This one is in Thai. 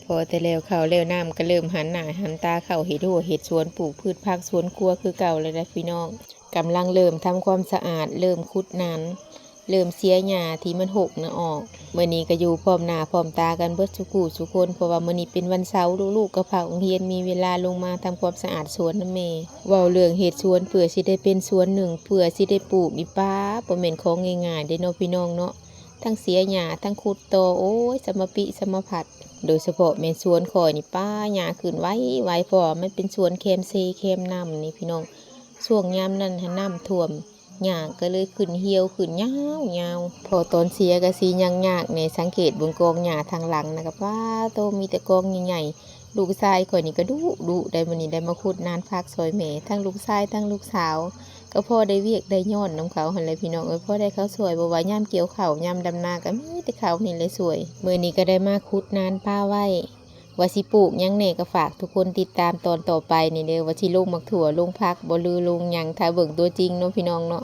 พอแต่แล้วข้าวแล้วน้ำก็เริ่มหันหน้าหันตาเข้าเฮ็ดหัวเฮ็ดสวนปลูกพืชผักสวนครัวคือเก่าเลยนะพี่น้องกำลังเริ่มทำความสะอาดเริ่มขุดนั้นเริ่มเสียหญ้าที่มันหกนะออกมื้อนี้ก็อยู่พร้อมหน้าพร้อมตากันเบิดทุกผู้ทุกคนเพราะว่ามื้อนี้เป็นวันเสาร์ลูกๆก็พาโรงเรียนมีเวลาลงมาทำความสะอาดสวนนำแม่เว้าเรื่องเฮ็ดสวนเพื่อสิได้เป็นสวนหนึ่งเพื่อสิได้ปลูกนี่ป้าบ่แม่นของง่ายๆเด้เนาะพี่น้องเนาะทั้งเสียหญ้าทั้งขุดตอโอ้ยสมปิสมพัดโดยเฉพาะแม่นสวนข่อยนี่ป้าหญ้าขึ้นไว้เพราะว่ามันเป็นสวนแคมเซแคมน้ำนี่พี่น้องช่วงยามนั้นหั้นน้ำท่วมหญ้าก็เลยขึ้นเหี่ยวขึ้นยาวพอตอนเสียก็สิยังยากในสังเกตเบิ่งกองหญ้าทางหลังนะครับว่าโตมีแต่กองใหญ่ๆลูกชายข่อยนี่ก็ดุได้มื้อนี้ได้มาขุดนานพักซอยแม่ทั้งลูกชายทั้งลูกสาวก็พอได้เวียกได้ย้อนน้ำเขาหั่นแหละพี่น้องพอได้ข้าวสวยบ่ว่ายามเกี่ยวข้าวยามดำนาก็มีแต่เขานี่เลยสวยมื้อนี้ก็ได้มาขุดนานป้าไว้ว่าสิปลูกหยังแหน่ก็ฝากทุกคนติดตามตอนต่อไปนี่เด้อว่าสิลงมักถั่วลงผักบ่ลือลงหยังถ้าเบิ่งตัวจริงเนาะพี่น้องเนาะ